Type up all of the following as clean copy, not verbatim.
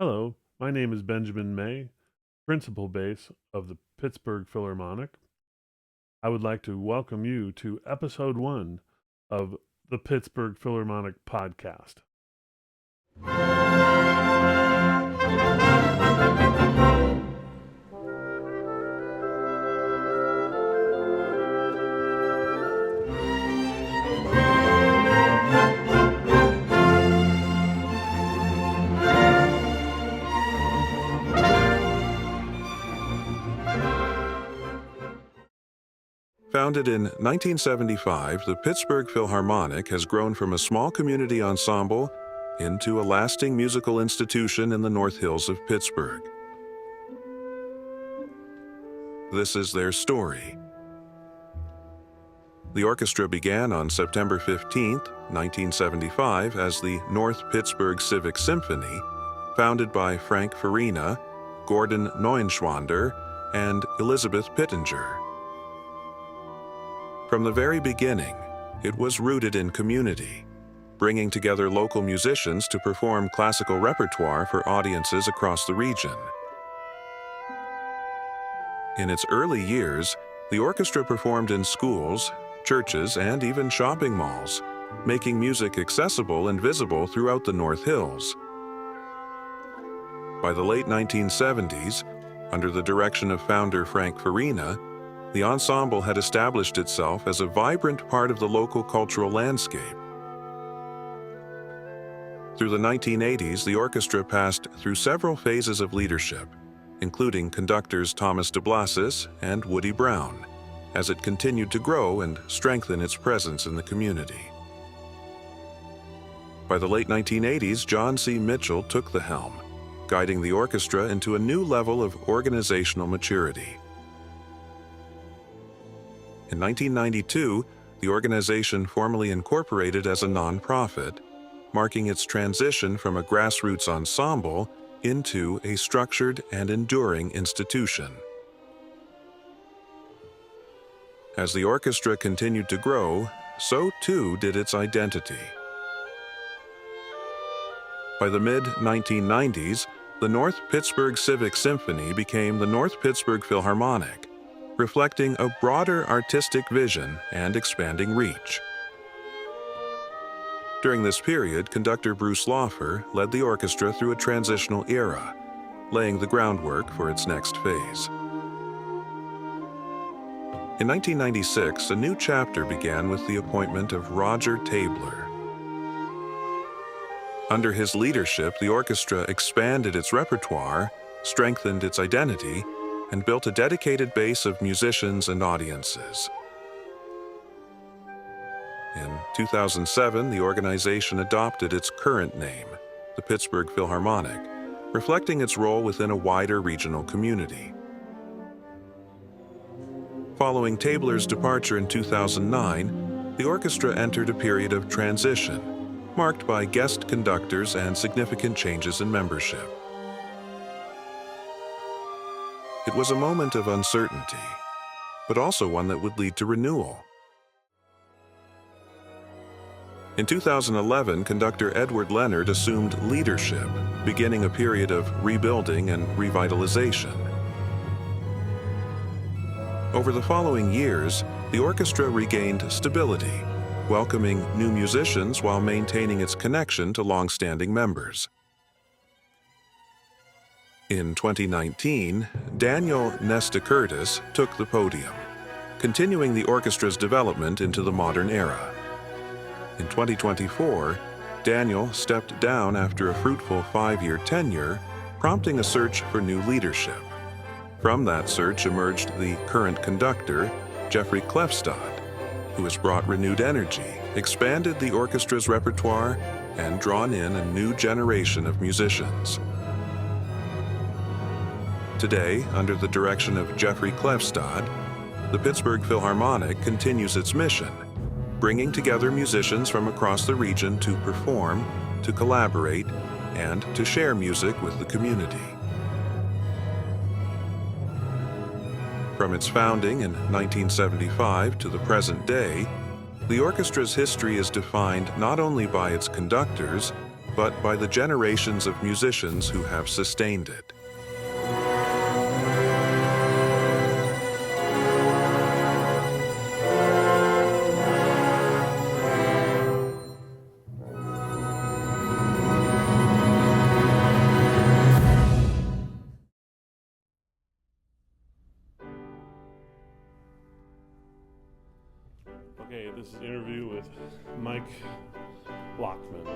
Hello, my name is Benjamin May, principal bass of the Pittsburgh Philharmonic. I would like to welcome you to episode 1 of the Pittsburgh Philharmonic podcast. Founded in 1975, the Pittsburgh Philharmonic has grown from a small community ensemble into a lasting musical institution in the North Hills of Pittsburgh. This is their story. The orchestra began on September 15, 1975, as the North Pittsburgh Civic Symphony, founded by Frank Farina, Gordon Neuenschwander, and Elizabeth Pittenger. From the very beginning, it was rooted in community, bringing together local musicians to perform classical repertoire for audiences across the region. In its early years, the orchestra performed in schools, churches, and even shopping malls, making music accessible and visible throughout the North Hills. By the late 1970s, under the direction of founder Frank Farina, the ensemble had established itself as a vibrant part of the local cultural landscape. Through the 1980s, the orchestra passed through several phases of leadership, including conductors Thomas DeBlasis and Woody Brown, as it continued to grow and strengthen its presence in the community. By the late 1980s, John C. Mitchell took the helm, guiding the orchestra into a new level of organizational maturity. In 1992, the organization formally incorporated as a nonprofit, marking its transition from a grassroots ensemble into a structured and enduring institution. As the orchestra continued to grow, so too did its identity. By the mid-1990s, the North Pittsburgh Civic Symphony became the North Pittsburgh Philharmonic, reflecting a broader artistic vision and expanding reach. During this period, conductor Bruce Laufer led the orchestra through a transitional era, laying the groundwork for its next phase. In 1996, a new chapter began with the appointment of Roger Tabler. Under his leadership, the orchestra expanded its repertoire, strengthened its identity, and built a dedicated base of musicians and audiences. In 2007, the organization adopted its current name, the Pittsburgh Philharmonic, reflecting its role within a wider regional community. Following Tabler's departure in 2009, the orchestra entered a period of transition, marked by guest conductors and significant changes in membership. It was a moment of uncertainty, but also one that would lead to renewal. In 2011, conductor Edward Leonard assumed leadership, beginning a period of rebuilding and revitalization. Over the following years, the orchestra regained stability, welcoming new musicians while maintaining its connection to long-standing members. In 2019, Daniel Nesta Curtis took the podium, continuing the orchestra's development into the modern era. In 2024, Daniel stepped down after a fruitful 5-year tenure, prompting a search for new leadership. From that search emerged the current conductor, Jeffrey Klefstad, who has brought renewed energy, expanded the orchestra's repertoire, and drawn in a new generation of musicians. Today, under the direction of Jeffrey Klefstad, the Pittsburgh Philharmonic continues its mission, bringing together musicians from across the region to perform, to collaborate, and to share music with the community. From its founding in 1975 to the present day, the orchestra's history is defined not only by its conductors, but by the generations of musicians who have sustained it. Okay, this is an interview with Mike Lockman.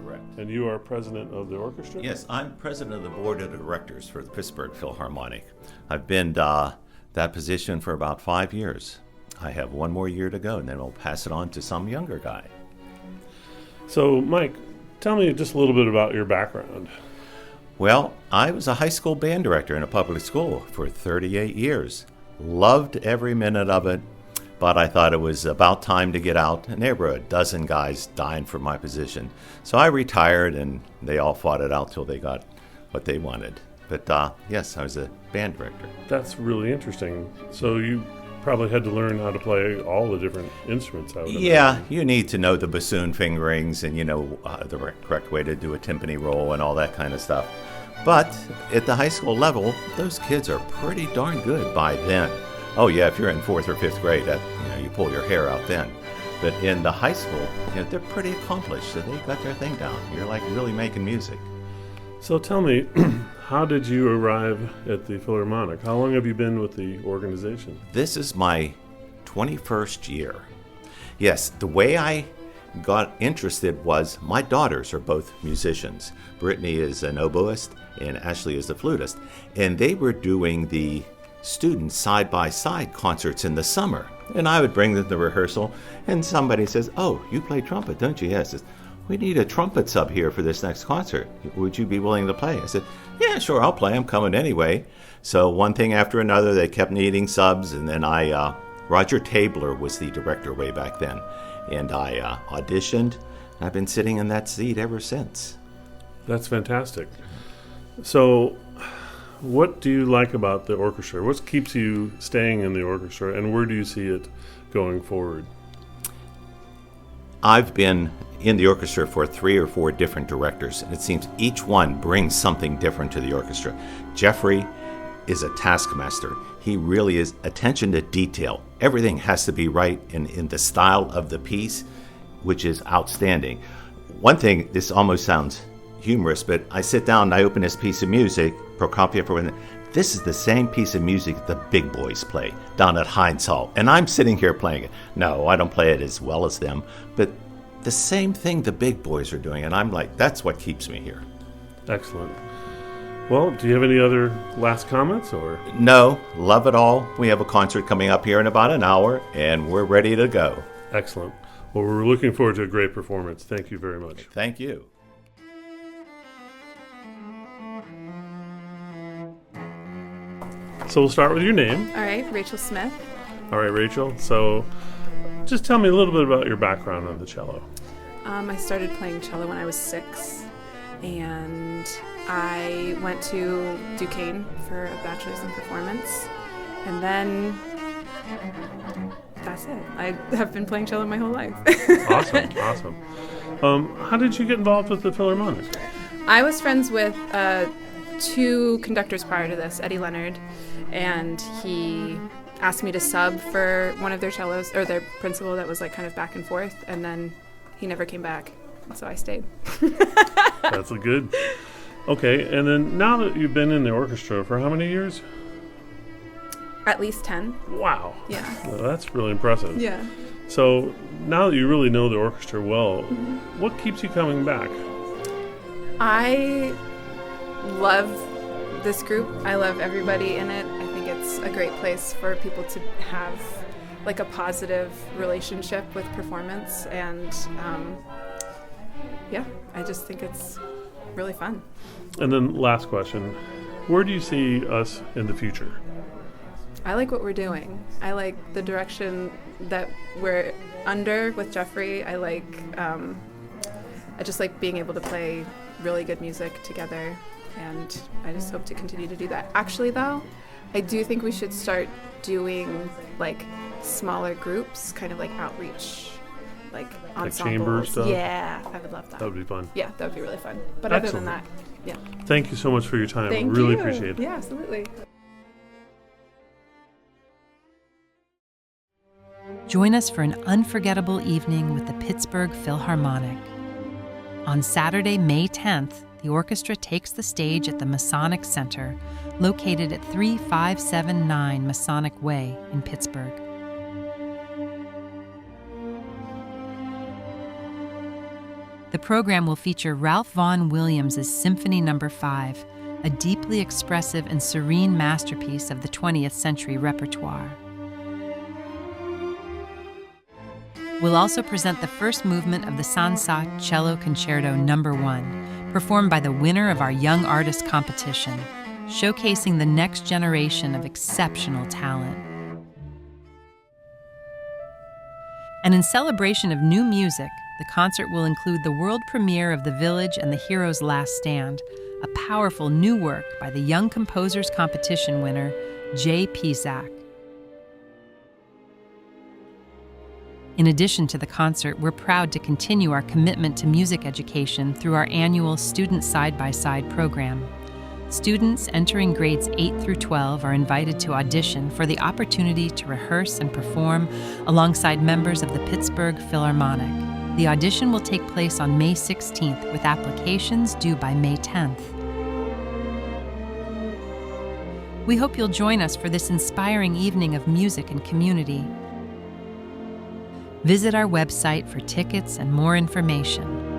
Correct. And you are president of the orchestra? Yes, I'm president of the board of directors for the Pittsburgh Philharmonic. I've been that position for about 5 years. I have one more year to go, and then I'll pass it on to some younger guy. So, Mike, tell me just a little bit about your background. Well, I was a high school band director in a public school for 38 years. Loved every minute of it, but I thought it was about time to get out, and there were a dozen guys dying for my position. So I retired, and they all fought it out till they got what they wanted. But yes, I was a band director. That's really interesting. So you probably had to learn how to play all the different instruments, I would Yeah, imagine. you need to know the bassoon fingerings and, the correct way to do a timpani roll and all that kind of stuff. But at the high school level, those kids are pretty darn good by then. Oh yeah, if you're in 4th or 5th grade, you pull your hair out then. But in the high school, they're pretty accomplished, so they got their thing down. You're like really making music. So tell me, how did you arrive at the Philharmonic? How long have you been with the organization? This is my 21st year. Yes, the way I got interested was my daughters are both musicians. Brittany is an oboist and Ashley is a flutist. And they were doing the student side-by-side concerts in the summer. And I would bring them to rehearsal, and somebody says, "Oh, you play trumpet, don't you?" Yes. "We need a trumpet sub here for this next concert. Would you be willing to play?" I said, "Yeah, sure, I'll play. I'm coming anyway." So one thing after another, they kept needing subs, and then Roger Tabler was the director way back then, and I auditioned, and I've been sitting in that seat ever since. That's fantastic. So what do you like about the orchestra? What keeps you staying in the orchestra, and where do you see it going forward? I've been in the orchestra for 3 or 4 different directors, and it seems each one brings something different to the orchestra. Jeffrey is a taskmaster. He really is attention to detail. Everything has to be right in the style of the piece, which is outstanding. One thing, this almost sounds humorous, but I sit down and I open this piece of music, Prokofiev, this is the same piece of music the big boys play down at Heinz Hall, and I'm sitting here playing it. No, I don't play it as well as them, but the same thing the big boys are doing, and I'm like, that's what keeps me here. Excellent. Well, do you have any other last comments, or? No, love it all. We have a concert coming up here in about an hour, and we're ready to go. Excellent. Well, we're looking forward to a great performance. Thank you very much. Thank you. So we'll start with your name. All right, Rachel Smith. All right, Rachel. So just tell me a little bit about your background on the cello. I started playing cello when I was 6, and I went to Duquesne for a bachelor's in performance, and then that's it. I have been playing cello my whole life. Awesome. How did you get involved with the Philharmonic? I was friends with 2 conductors prior to this, Eddie Leonard, and he asked me to sub for one of their cellos, or their principal that was like kind of back and forth, and then he never came back, so I stayed. That's a good. Okay, and then now that you've been in the orchestra for how many years? At least 10. Wow. Yeah. Well, that's really impressive. Yeah. So now that you really know the orchestra well, what keeps you coming back? I love this group. I love everybody in it. I think it's a great place for people to have like a positive relationship with performance, and yeah, I just think it's really fun. And then last question, where do you see us in the future? I like what we're doing. I like the direction that we're under with Jeffrey. I just like being able to play really good music together, and I just hope to continue to do that. Actually, though, I do think we should start doing like smaller groups, kind of like outreach like Like ensembles. chamber stuff? Yeah, I would love that. That would be fun. Yeah, that would be really fun. But Excellent. other than that, yeah. Thank you so much for your time. Thank I really you. appreciate it. Yeah, absolutely. Join us for an unforgettable evening with the Pittsburgh Philharmonic. On Saturday, May 10th, the orchestra takes the stage at the Masonic Center, located at 3579 Masonic Way in Pittsburgh. The program will feature Ralph Vaughan Williams' Symphony No. 5, a deeply expressive and serene masterpiece of the 20th century repertoire. We'll also present the first movement of the Sansa Cello Concerto No. 1, performed by the winner of our Young Artist competition, showcasing the next generation of exceptional talent. And in celebration of new music, the concert will include the world premiere of The Village and the Hero's Last Stand, a powerful new work by the Young Composers Competition winner, J. Pizak. In addition to the concert, we're proud to continue our commitment to music education through our annual Student Side-by-Side program. Students entering grades 8 through 12 are invited to audition for the opportunity to rehearse and perform alongside members of the Pittsburgh Philharmonic. The audition will take place on May 16th, with applications due by May 10th. We hope you'll join us for this inspiring evening of music and community. Visit our website for tickets and more information.